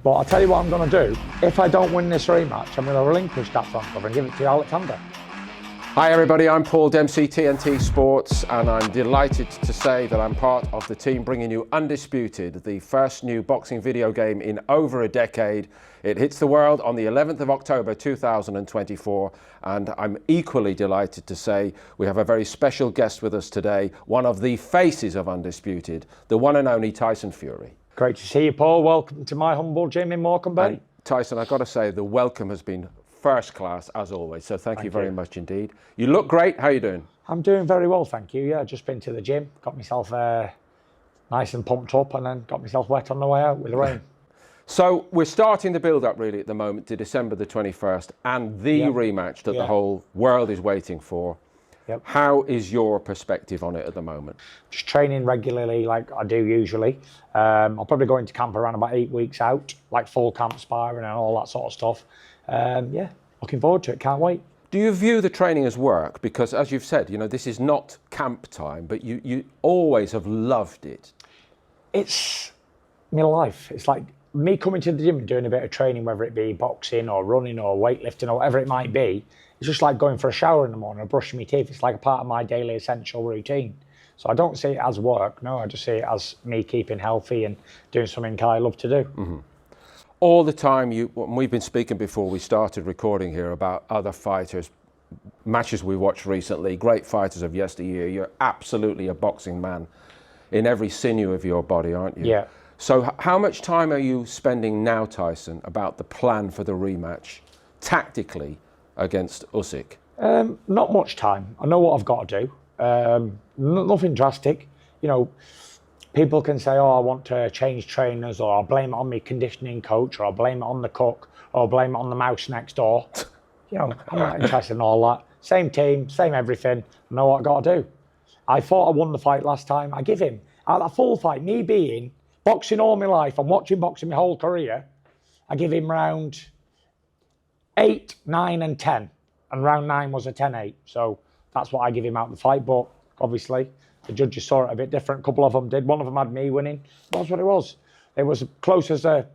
But I'll tell you what I'm going to do. If I don't win this rematch, I'm going to relinquish that front cover and give it to Alexander. Hi everybody, I'm Paul Dempsey, TNT Sports, and I'm delighted to say that I'm part of the team bringing you Undisputed, the first new boxing video game in over a decade. It hits the world on the 11th of October 2024, and I'm equally delighted to say we have a very special guest with us today, one of the faces of Undisputed, the one and only Tyson Fury. Great to see you, Paul. Welcome to my humble gym in Morecambe Bay. And Tyson, I've got to say the welcome has been first class as always, so thank you very much indeed. You look great. How are you doing? I'm doing very well, thank you. Yeah, just been to the gym, got myself nice and pumped up, and then got myself wet on the way out with the rain. So we're starting the build-up really at the moment to December the 21st and the rematch that the whole world is waiting for. How is your perspective on it at the moment? Just training regularly like I do usually. I'll probably go into camp around about 8 weeks out, like full camp sparring and all that sort of stuff. Yeah, looking forward to it, can't wait. Do you view the training as work? Because as you've said, you know, this is not camp time, but you always have loved it. It's my life. It's like me coming to the gym and doing a bit of training, whether it be boxing or running or weightlifting or whatever it might be. It's just like going for a shower in the morning or brushing my teeth. It's like a part of my daily essential routine. So I don't see it as work, no, I just see it as me keeping healthy and doing something I love to do. Mm-hmm. All the time, we've been speaking before we started recording here about other fighters, matches we watched recently, great fighters of yesteryear. You're absolutely a boxing man in every sinew of your body, aren't you? Yeah. So how much time are you spending now, Tyson, about the plan for the rematch, tactically, against Usyk? Not much time. I know what I've got to do. Nothing drastic. You know, people can say, oh, I want to change trainers, or I'll blame it on my conditioning coach, or I'll blame it on the cook, or I'll blame it on the mouse next door. You know, I'm not interested in all that. Same team, same everything. I know what I've got to do. I thought I won the fight last time. I give him, at that full fight, me being boxing all my life and watching boxing my whole career, I give him round 8, 9 and 10. And round 9 was a 10-8. So that's what I give him out the fight. But obviously, the judges saw it a bit different. A couple of them did. One of them had me winning. That's what it was. It was close as a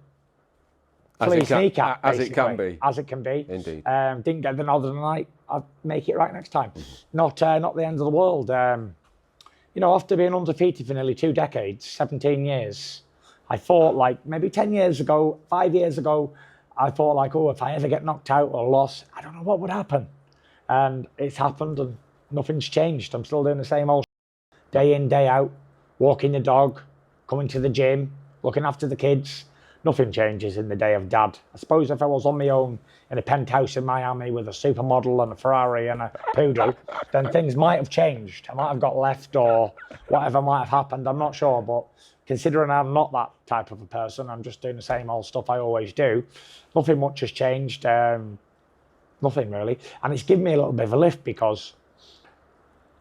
police kneecap, as it can be. As it can be. Indeed. Didn't get the nod of the night. I'll make it right next time. Not the end of the world. You know, after being undefeated for nearly 2 decades, 17 years, I thought like maybe 10 years ago, 5 years ago, I thought like, oh, if I ever get knocked out or lost, I don't know what would happen. And it's happened and nothing's changed. I'm still doing the same old day in, day out, walking the dog, coming to the gym, looking after the kids. Nothing changes in the day of dad. I suppose if I was on my own in a penthouse in Miami with a supermodel and a Ferrari and a poodle, then things might have changed. I might have got left or whatever might have happened. I'm not sure, but considering I'm not that type of a person, I'm just doing the same old stuff I always do. Nothing much has changed. Nothing really. And it's given me a little bit of a lift because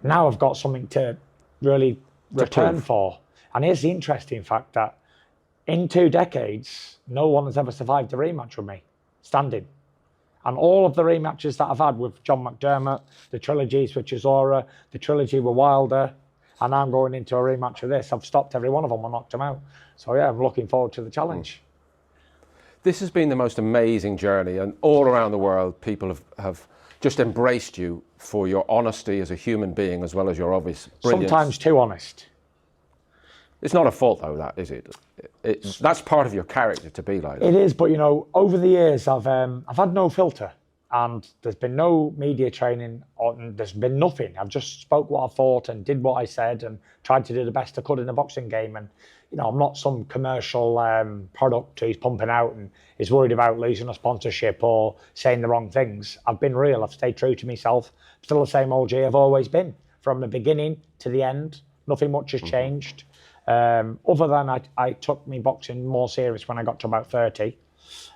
now I've got something to really return for. And here's the interesting fact that in 2 decades, no one has ever survived a rematch with me, standing. And all of the rematches that I've had with John McDermott, the trilogies with Chisora, the trilogy with Wilder, and I'm going into a rematch with this. I've stopped every one of them and knocked them out. So yeah, I'm looking forward to the challenge. This has been the most amazing journey, and all around the world, people have just embraced you for your honesty as a human being, as well as your obvious brilliance. Sometimes too honest. It's not a fault though, that is it? That's part of your character to be like that. It is, but you know, over the years, I've had no filter, and there's been no media training, there's been nothing. I've just spoke what I thought and did what I said and tried to do the best I could in the boxing game. And you know, I'm not some commercial product he's pumping out and is worried about losing a sponsorship or saying the wrong things. I've been real. I've stayed true to myself. Still the same old G I've always been, from the beginning to the end. Nothing much has changed. Other than I took me boxing more serious when I got to about 30.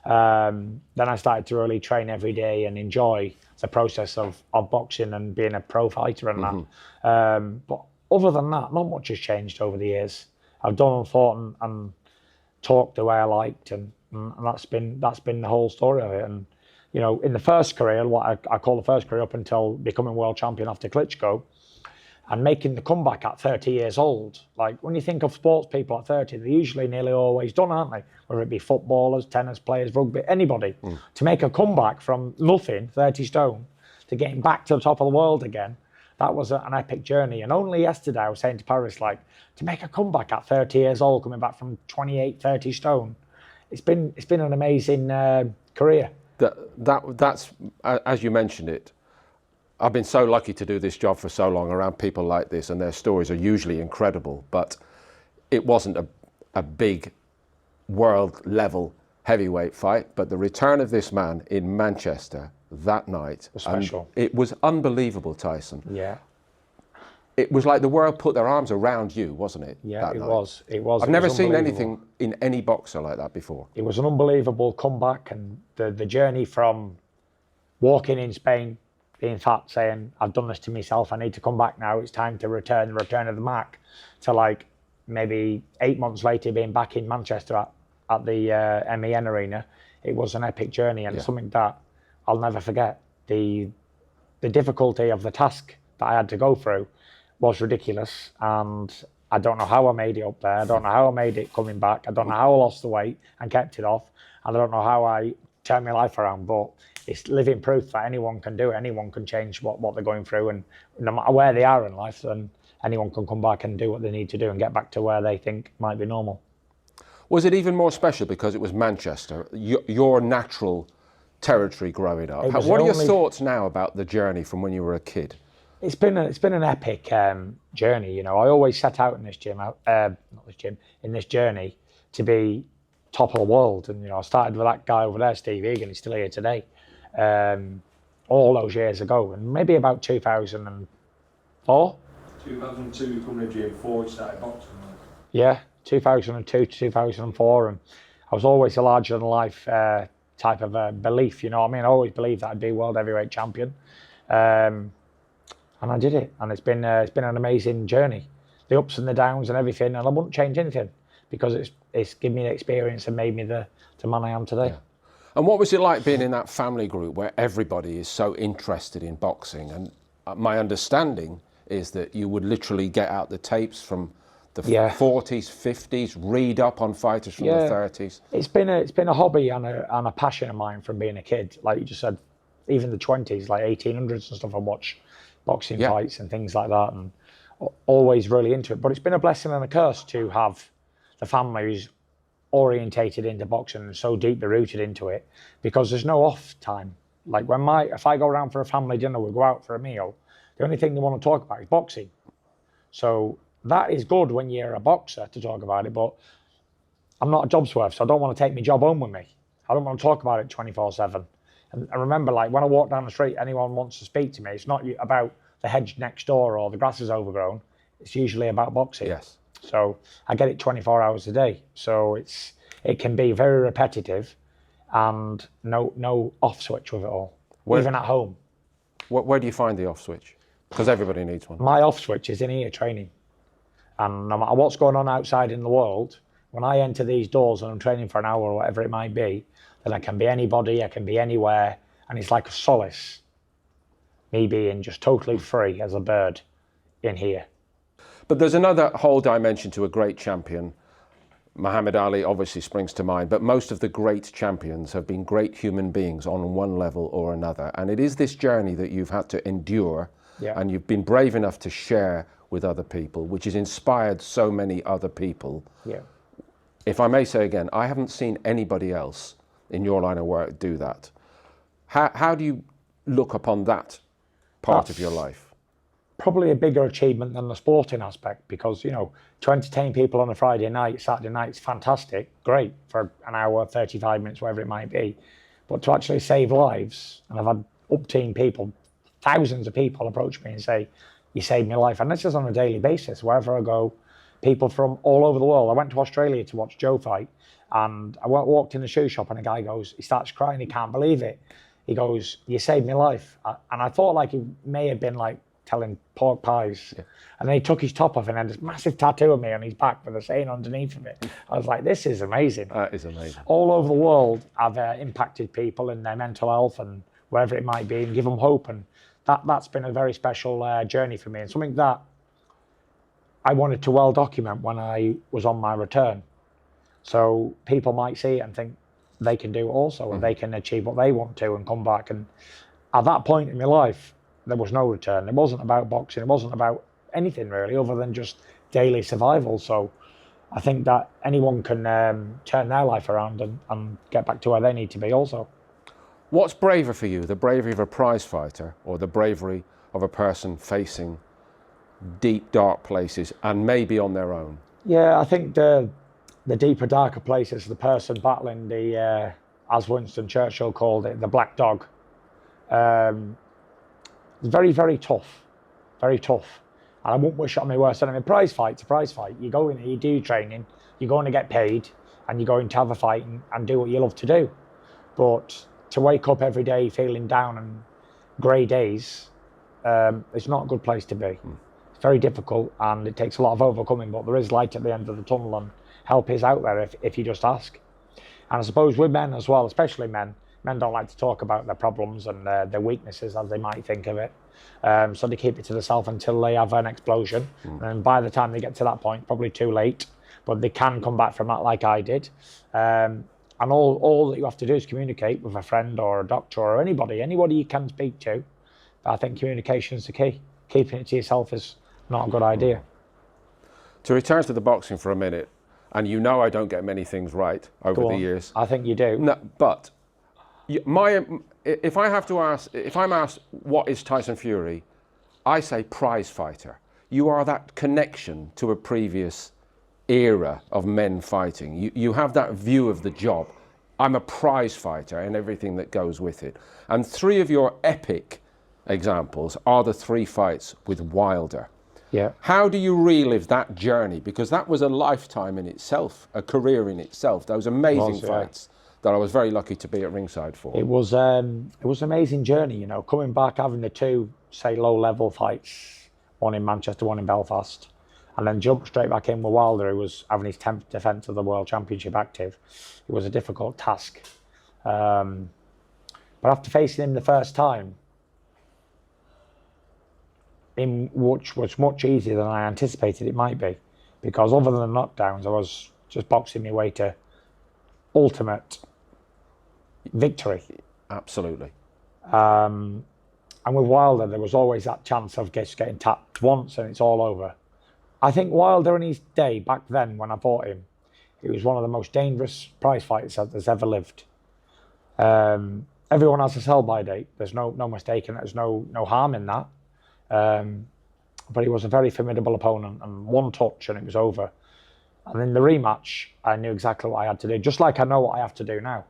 Then I started to really train every day and enjoy the process of boxing and being a pro fighter and that. But other than that, not much has changed over the years. I've done and fought and talked the way I liked, and that's been the whole story of it. And you know, in the first career, what I call the first career up until becoming world champion after Klitschko, and making the comeback at 30 years old. Like when you think of sports people at 30, they're usually nearly always done, aren't they? Whether it be footballers, tennis players, rugby, anybody. To make a comeback from nothing, 30 stone, to getting back to the top of the world again, that was an epic journey. And only yesterday I was saying to Paris, like, to make a comeback at 30 years old, coming back from 28, 30 stone, it's been an amazing career. That's as you mentioned it. I've been so lucky to do this job for so long around people like this, and their stories are usually incredible, but it wasn't a big world level heavyweight fight. But the return of this man in Manchester that night was special. It was unbelievable, Tyson. Yeah. It was like the world put their arms around you, wasn't it? Yeah, it was. I've never seen anything in any boxer like that before. It was an unbelievable comeback, and the journey from walking in Spain, being fat, saying, I've done this to myself, I need to come back now, it's time to return of the Mac, to like maybe 8 months later being back in Manchester at the MEN Arena. It was an epic journey, and something that I'll never forget. The difficulty of the task that I had to go through was ridiculous, and I don't know how I made it up there. I don't know how I made it coming back. I don't know how I lost the weight and kept it off. And I don't know how I turned my life around, but it's living proof that anyone can do it. Anyone can change what they're going through, and no matter where they are in life, then anyone can come back and do what they need to do and get back to where they think might be normal. Was it even more special because it was Manchester, your natural territory growing up? What are your thoughts now about the journey from when you were a kid? It's been an epic journey. You know, I always set out in this in this journey to be top of the world. And, you know, I started with that guy over there, Steve Egan, he's still here today, all those years ago. And maybe about 2004? 2002, coming to gym 4, started boxing. Yeah, 2002 to 2004. And I was always a larger than life type of belief, you know what I mean? I always believed that I'd be world heavyweight champion. And I did it, and it's been an amazing journey, the ups and the downs and everything. And I wouldn't change anything because it's given me the experience and made me the man I am today. Yeah. And what was it like being in that family group where everybody is so interested in boxing? And my understanding is that you would literally get out the tapes from the 40s, 50s, read up on fighters from the 30s. It's been a hobby and a passion of mine from being a kid. Like you just said, even the 20s, like 1800s and stuff, I watch boxing fights and things like that, and always really into it. But it's been a blessing and a curse to have the family who's orientated into boxing and so deeply rooted into it, because there's no off time. Like if I go around for a family dinner, we go out for a meal, the only thing they want to talk about is boxing. So that is good when you're a boxer to talk about it, but I'm not a job's worth, so I don't want to take my job home with me. I don't want to talk about it 24/7. And I remember, like, when I walk down the street, anyone wants to speak to me, it's not about the hedge next door or the grass is overgrown. It's usually about boxing. Yes. So I get it 24 hours a day. So it can be very repetitive and no off switch with it all, even at home. Where do you find the off switch? Because everybody needs one. My off switch is in here training. And no matter what's going on outside in the world, when I enter these doors and I'm training for an hour or whatever it might be, then I can be anybody, I can be anywhere, and it's like a solace, me being just totally free as a bird in here. But there's another whole dimension to a great champion. Muhammad Ali obviously springs to mind, but most of the great champions have been great human beings on one level or another. And it is this journey that you've had to endure, and you've been brave enough to share with other people, which has inspired so many other people. Yeah. If I may say again, I haven't seen anybody else in your line of work do that. How do you look upon that part of your life? Probably a bigger achievement than the sporting aspect, because, you know, to entertain people on a Friday night, Saturday night, it's fantastic, great for an hour, 35 minutes, whatever it might be. But to actually save lives, and I've had up-team people, thousands of people approach me and say, you saved my life. And this is on a daily basis, wherever I go, people from all over the world. I went to Australia to watch Joe fight, and I walked in the shoe shop and a guy goes, he starts crying, he can't believe it. He goes, you saved my life. And I thought like he may have been like telling pork pies. Yeah. And then he took his top off and had this massive tattoo of me on his back with a saying underneath of it. I was like, this is amazing. That is amazing. All over the world, I've impacted people in their mental health and wherever it might be, and give them hope. And that's been a very special journey for me, and something that I wanted to well document when I was on my return. So people might see it and think they can do it also, and they can achieve what they want to and come back. And at that point in my life, there was no return. It wasn't about boxing. It wasn't about anything really other than just daily survival. So I think that anyone can turn their life around and get back to where they need to be also. What's braver for you, the bravery of a prize fighter or the bravery of a person facing deep, dark places and maybe on their own? Yeah, I think the deeper, darker places, the person battling the, as Winston Churchill called it, the black dog. It's very, very tough. Very tough. And I wouldn't wish it on my worst enemy. A prize fight's a prize fight. You go in there, you do training, you're going to get paid, and you're going to have a fight and do what you love to do. But to wake up every day feeling down and grey days, it's not a good place to be. It's very difficult, and it takes a lot of overcoming, but there is light at the end of the tunnel, and help is out there if you just ask. And I suppose with men as well, especially men don't like to talk about their problems and their weaknesses as they might think of it. So they keep it to themselves until they have an explosion. And by the time they get to that point, probably too late, but they can come back from that like I did. And all that you have to do is communicate with a friend or a doctor or anybody you can speak to. I think communication is the key. Keeping it to yourself is not a good idea. To return to the boxing for a minute, and you know I don't get many things right over the years. I think you do. No, but if I'm asked what is Tyson Fury, I say prize fighter. You are that connection to a previous era of men fighting. You have that view of the job. I'm a prize fighter and everything that goes with it. And 3 of your epic examples are the 3 fights with Wilder. Yeah. How do you relive that journey? Because that was a lifetime in itself, a career in itself. Those amazing fights that I was very lucky to be at ringside for. It was an amazing journey, you know, coming back, having the 2, say, low-level fights, one in Manchester, one in Belfast, and then jump straight back in with Wilder, who was having his 10th defence of the World Championship active. It was a difficult task. But after facing him the first time, which was much easier than I anticipated it might be, because other than the knockdowns, I was just boxing my way to ultimate victory. Absolutely. And with Wilder, there was always that chance of just getting tapped once and it's all over. I think Wilder in his day, back then when I fought him, he was one of the most dangerous prize fighters that's ever lived. Everyone has a sell-by date. There's no mistake in it. There's no harm in that. But he was a very formidable opponent, and one touch and it was over. And in the rematch, I knew exactly what I had to do, just like I know what I have to do now.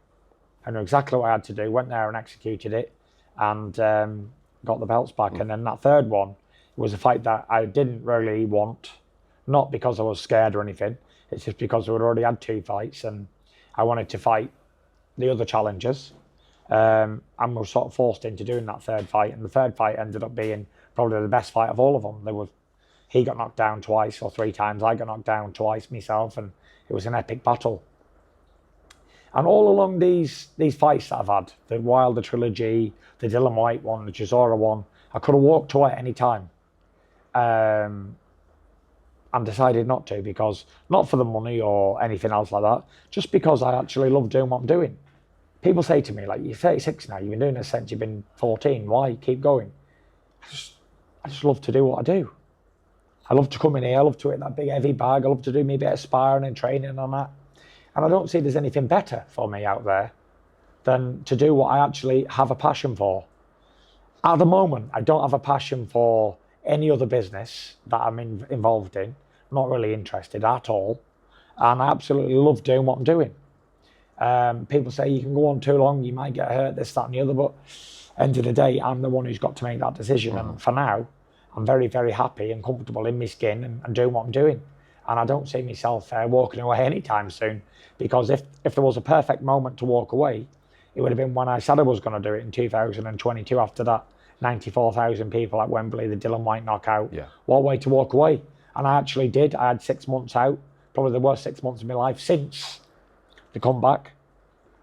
I knew exactly what I had to do, went there and executed it, and got the belts back. And then that third one was a fight that I didn't really want, not because I was scared or anything. It's just because we had already had 2 fights, and I wanted to fight the other challengers. And was sort of forced into doing that third fight. And the third fight ended up being probably the best fight of all of them. He got knocked down twice or 3 times. I got knocked down twice myself, and it was an epic battle. And all along these fights that I've had, the Wilder trilogy, the Dylan White one, the Chisora one, I could have walked away at any time. And decided not to, because not for the money or anything else like that, just because I actually love doing what I'm doing. People say to me, like, you're 36 now, you've been doing this since you've been 14, why keep going? I just love to do what I do. I love to come in here, I love to hit that big heavy bag, I love to do me a bit of sparring and training on that. And I don't see there's anything better for me out there than to do what I actually have a passion for. At the moment, I don't have a passion for any other business that I'm involved in. I'm not really interested at all. And I absolutely love doing what I'm doing. People say you can go on too long, you might get hurt, this, that and the other, but end of the day, I'm the one who's got to make that decision. And for now, I'm very, very happy and comfortable in my skin and doing what I'm doing. And I don't see myself walking away anytime soon, because if there was a perfect moment to walk away, it would have been when I said I was going to do it in 2022 after that 94,000 people at Wembley, the Dylan White knockout. Yeah. What way to walk away? And I actually did. I had 6 months out, probably the worst 6 months of my life since the comeback.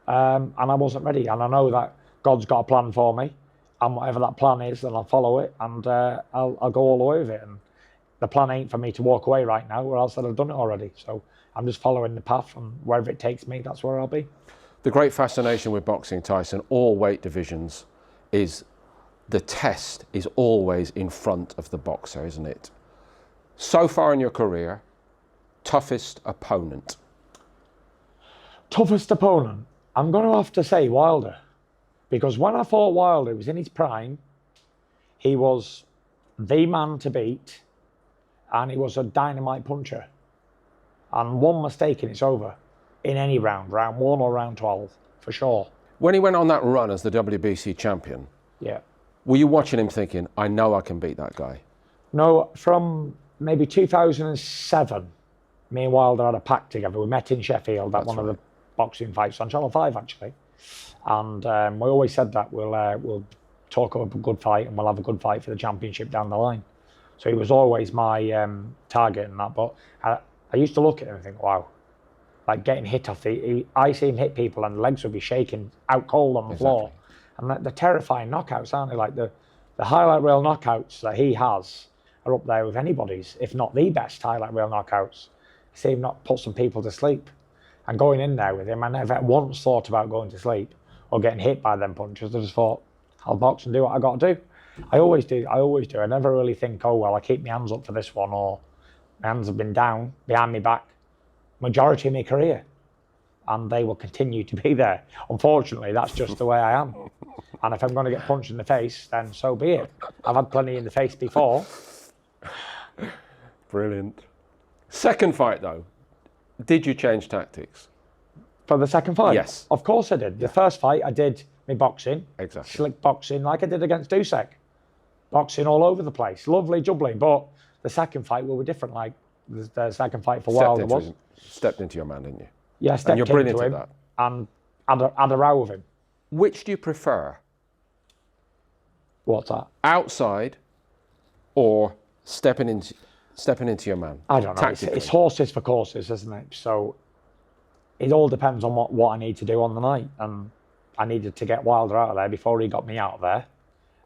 And I wasn't ready. And I know that God's got a plan for me. And whatever that plan is, then I'll follow it, and I'll go all the way with it. And the plan ain't for me to walk away right now, or else I'd have done it already. So I'm just following the path, and wherever it takes me, that's where I'll be. The great fascination with boxing, Tyson, all weight divisions, is the test is always in front of the boxer, isn't it? So far in your career, toughest opponent? Toughest opponent? I'm going to have to say Wilder. Because when I fought Wilder, he was in his prime. He was the man to beat. And he was a dynamite puncher. And one mistake and it's over. In any round 1 or round 12, for sure. When he went on that run as the WBC champion, Yeah. were you watching him thinking, I know I can beat that guy? No, from maybe 2007, me and Wilder had a pact together. We met in Sheffield at one of the boxing fights on Channel 5, actually. And we always said that we'll talk about a good fight and we'll have a good fight for the championship down the line. So he was always my target and that. But I used to look at him and think, wow, like getting hit off I see him hit people and the legs would be shaking out cold on the floor. And the terrifying knockouts, aren't they? Like the highlight reel knockouts that he has are up there with anybody's, if not the best highlight reel knockouts. I see him not put some people to sleep. And going in there with him, I never once thought about going to sleep or getting hit by them punches. I just thought, I'll box and do what I got to do. I always do. I never really think, oh, well, I keep my hands up for this one, or my hands have been down behind my back majority of my career. And they will continue to be there. Unfortunately, that's just the way I am. And if I'm going to get punched in the face, then so be it. I've had plenty in the face before. Brilliant. Second fight, though. Did you change tactics? For the second fight? Yes. Of course I did. The first fight, I did my boxing. Exactly. Slick boxing, like I did against Dusek. Boxing all over the place. Lovely, jubbly. But the second fight will be different. Like the second fight for Wilder was. Stepped into your man, didn't you? Yeah, and stepped you're brilliant into him at that. and had a row with him. Which do you prefer? What's that? Outside or stepping into your man? I don't know. It's horses for courses, isn't it? So it all depends on what I need to do on the night. And I needed to get Wilder out of there before he got me out of there.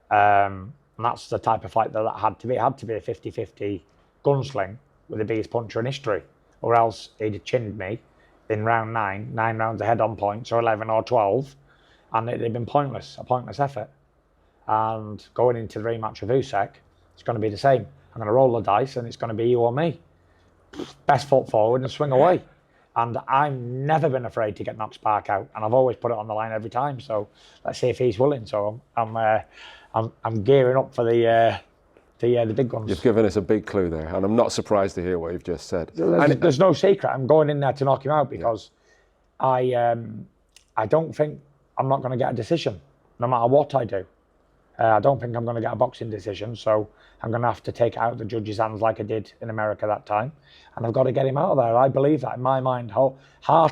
And that's the type of fight that had to be. It had to be a 50-50 gunsling with the biggest puncher in history. Or else he'd have chinned me in round 9 rounds ahead on points, or 11 or 12. And it'd have been a pointless effort. And going into the rematch with Usyk, it's going to be the same. I'm going to roll the dice and it's going to be you or me. Best foot forward and swing away. And I've never been afraid to get knocked spark out, and I've always put it on the line every time. So let's see if he's willing. So I'm gearing up for the big guns. You've given us a big clue there, and I'm not surprised to hear what you've just said. There's no secret. I'm going in there to knock him out because I don't think I'm not going to get a decision, no matter what I do. I don't think I'm going to get a boxing decision, so I'm going to have to take it out of the judge's hands like I did in America that time, and I've got to get him out of there. I believe that in my mind, hand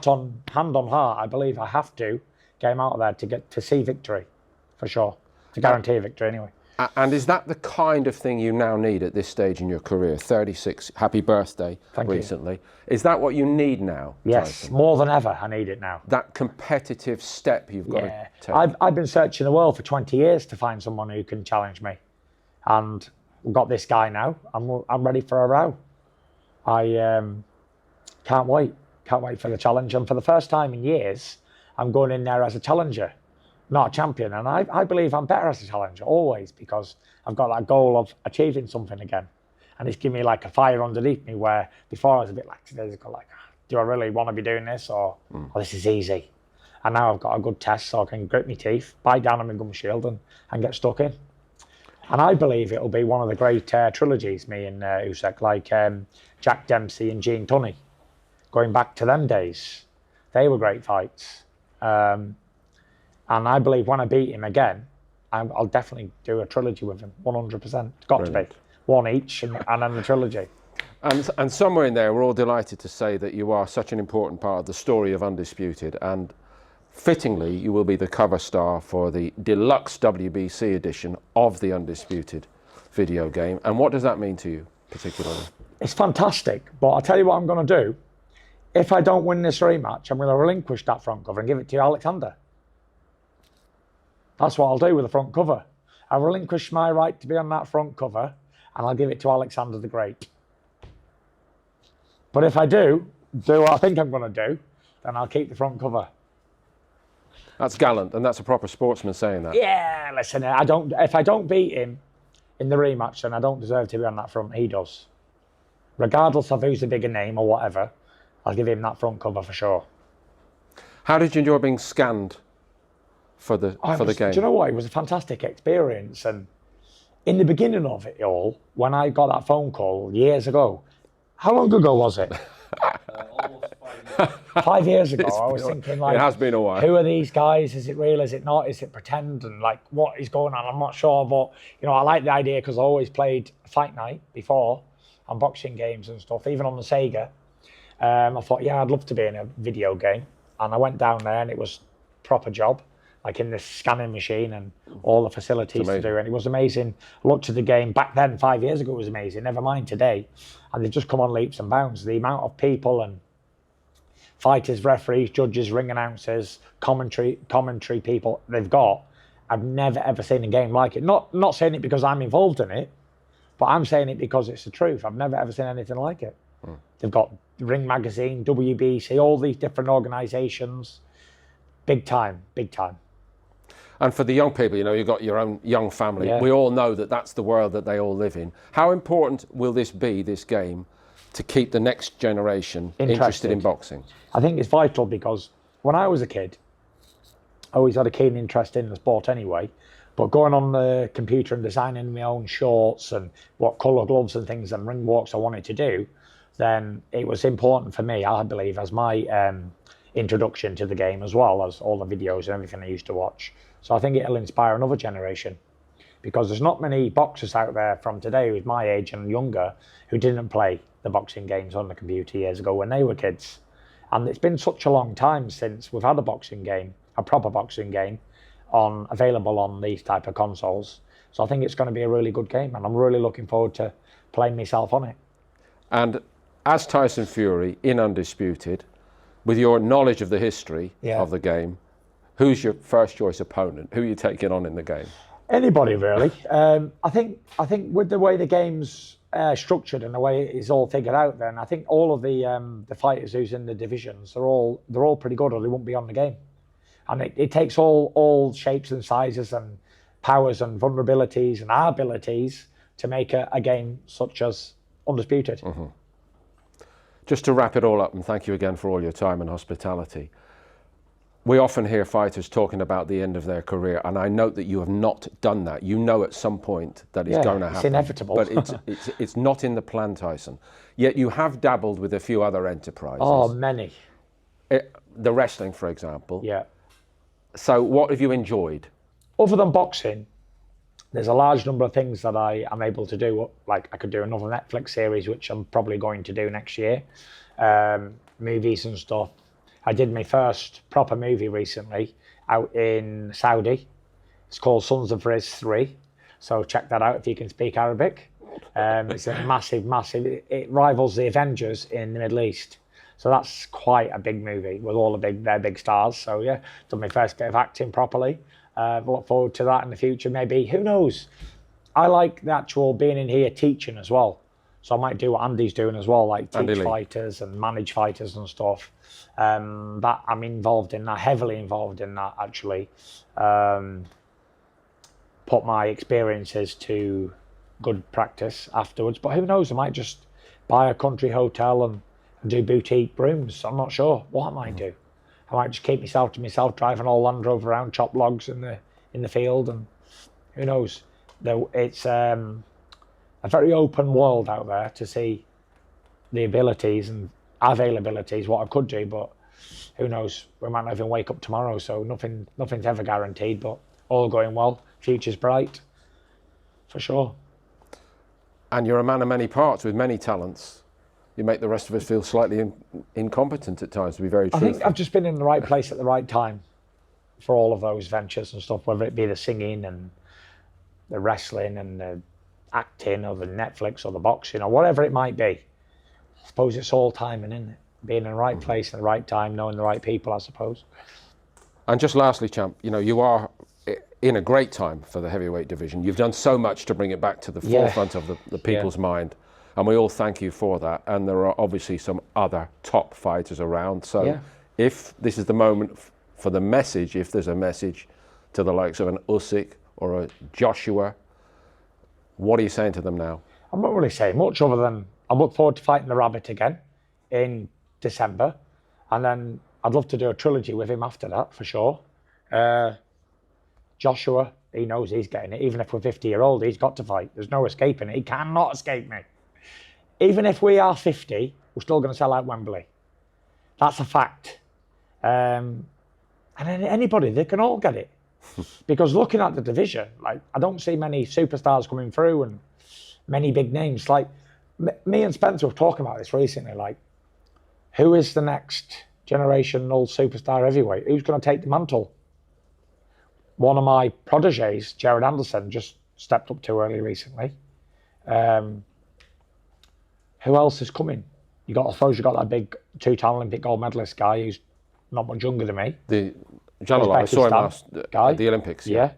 on heart, I believe I have to get him out of there to see victory, for sure, to guarantee a victory anyway. And is that the kind of thing you now need at this stage in your career? 36, happy birthday. Thank recently. You. Is that what you need now? Yes, Tyson? more than ever, I need it now. That competitive step you've got to take. I've been searching the world for 20 years to find someone who can challenge me. And we've got this guy now. I'm ready for a row. I can't wait. Can't wait for the challenge. And for the first time in years, I'm going in there as a challenger, not a champion. And I believe I'm better as a challenger, always, because I've got that goal of achieving something again. And it's given me like a fire underneath me where before I was a bit like, do I really want to be doing this, or this is easy? And now I've got a good test so I can grit my teeth, bite down on my gum shield and get stuck in. And I believe it'll be one of the great trilogies, me and Usyk, like Jack Dempsey and Gene Tunney. Going back to them days, they were great fights. And I believe when I beat him again, I'll definitely do a trilogy with him, 100%. It's got to be. One each and then the trilogy. And somewhere in there, we're all delighted to say that you are such an important part of the story of Undisputed. And fittingly, you will be the cover star for the deluxe WBC edition of the Undisputed video game. And what does that mean to you, particularly? It's fantastic. But I'll tell you what I'm going to do. If I don't win this rematch, I'm going to relinquish that front cover and give it to Alexander. That's what I'll do with the front cover. I'll relinquish my right to be on that front cover, and I'll give it to Alexander the Great. But if I do what I think I'm going to do, then I'll keep the front cover. That's gallant, and that's a proper sportsman saying that. Yeah, listen, if I don't beat him in the rematch, then I don't deserve to be on that front. He does. Regardless of who's the bigger name or whatever, I'll give him that front cover for sure. How did you enjoy being scanned for the game? Do you know what? It was a fantastic experience. And in the beginning of it all, when I got that phone call years ago, how long ago was it? Almost 5 years. 5 years ago, I was thinking, like, it has been a while. Who are these guys? Is it real? Is it not? Is it pretend? And like, what is going on? I'm not sure. But, you know, I like the idea because I always played Fight Night before on boxing games and stuff, even on the Sega. I thought, yeah, I'd love to be in a video game. And I went down there and it was a proper job, like in this scanning machine and all the facilities to do. And it was amazing. I looked at the game back then, 5 years ago, it was amazing. Never mind today. And they've just come on leaps and bounds. The amount of people and fighters, referees, judges, ring announcers, commentary people they've got, I've never ever seen a game like it. Not saying it because I'm involved in it, but I'm saying it because it's the truth. I've never ever seen anything like it. They've got Ring Magazine, WBC, all these different organisations. Big time, big time. And for the young people, you know, you've got your own young family. Yeah. We all know that that's the world that they all live in. How important will this be, this game, to keep the next generation interested in boxing? I think it's vital because when I was a kid, I always had a keen interest in the sport anyway. But going on the computer and designing my own shorts and what colour gloves and things and ring walks I wanted to do, then it was important for me, I believe, as my introduction to the game, as well as all the videos and everything I used to watch. So I think it'll inspire another generation, because there's not many boxers out there from today with my age and younger who didn't play the boxing games on the computer years ago when they were kids. And it's been such a long time since we've had a boxing game, a proper boxing game, available on these type of consoles. So I think it's going to be a really good game, and I'm really looking forward to playing myself on it. And as Tyson Fury in Undisputed, with your knowledge of the history of the game, who's your first choice opponent? Who are you taking on in the game? Anybody really. I think with the way the game's structured and the way it's all figured out, then I think all of the fighters who's in the divisions, they're all pretty good, or they won't be on the game. And it takes all shapes and sizes and powers and vulnerabilities and our abilities to make a game such as Undisputed. Mm-hmm. Just to wrap it all up, and thank you again for all your time and hospitality. We often hear fighters talking about the end of their career, and I note that you have not done that. You know at some point that it's going to happen. It's inevitable. But it's not in the plan, Tyson. Yet you have dabbled with a few other enterprises. Oh, many. The wrestling, for example. Yeah. So what have you enjoyed? Other than boxing, there's a large number of things that I am able to do. Like I could do another Netflix series, which I'm probably going to do next year. Movies and stuff. I did my first proper movie recently out in Saudi. It's called Sons of Riz 3. So check that out if you can speak Arabic. It's a massive. It rivals the Avengers in the Middle East. So that's quite a big movie with all their big stars. So yeah, done my first bit of acting properly. Look forward to that in the future, maybe. Who knows? I like the actual being in here teaching as well. So I might do what Andy's doing as well, like teach fighters and manage fighters and stuff. That I'm involved in that, heavily involved in that actually. Put my experiences to good practice afterwards. But who knows? I might just buy a country hotel and do boutique rooms. I'm not sure what I might do. I might just keep myself to myself, driving all Land Rover around, chop logs in the field, and who knows? It's a very open world out there to see the abilities and availabilities, what I could do, but who knows? We might not even wake up tomorrow, so nothing's ever guaranteed, but all going well, future's bright, for sure. And you're a man of many parts with many talents. You make the rest of us feel slightly incompetent at times, to be very truthful. I think I've just been in the right place at the right time for all of those ventures and stuff, whether it be the singing and the wrestling and the acting or the Netflix or the boxing or whatever it might be. I suppose it's all timing, isn't it? Being in the right place at the right time, knowing the right people, I suppose. And just lastly, champ, you know, you are in a great time for the heavyweight division. You've done so much to bring it back to the forefront of the people's mind, and we all thank you for that. And there are obviously some other top fighters around. So if this is the moment for the message, if there's a message to the likes of an Usyk or a Joshua, what are you saying to them now? I'm not really saying much other than I look forward to fighting the Rabbit again in December, and then I'd love to do a trilogy with him after that for sure. Joshua, he knows he's getting it. Even if we're 50-year-old, he's got to fight. There's no escaping it. He cannot escape me. Even if we are 50, we're still going to sell out Wembley. That's a fact. And anybody, they can all get it. Because looking at the division, like, I don't see many superstars coming through and many big names. Like, me and Spencer were talking about this recently. Like, who is the next generational superstar heavyweight? Who's going to take the mantle? One of my proteges, Jared Anderson, just stepped up too early recently. Who else is coming? I suppose you got that big two-time Olympic gold medalist guy who's not much younger than me. The Jalal, I saw him last at the Olympics. Yeah,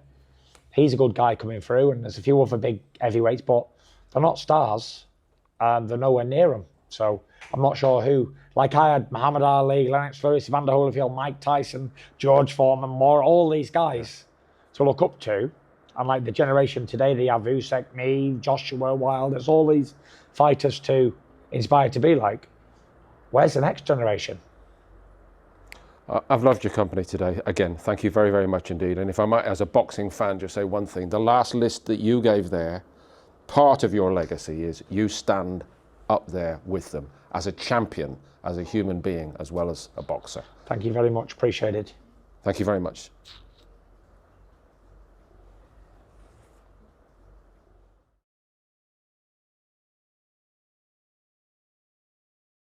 he's a good guy coming through, and there's a few other big heavyweights, but they're not stars, and they're nowhere near them. So I'm not sure who. Like I had Muhammad Ali, Lennox Lewis, Evander Holyfield, Mike Tyson, George Foreman, Moore, all these guys to look up to. And like the generation today, they have Usyk, me, Joshua, Wilder. There's all these fighters to inspire to be like. Where's the next generation? I've loved your company today. Again, thank you very, very much indeed. And if I might, as a boxing fan, just say one thing. The last list that you gave there, part of your legacy is you stand up there with them as a champion, as a human being, as well as a boxer. Thank you very much. Appreciate it. Thank you very much.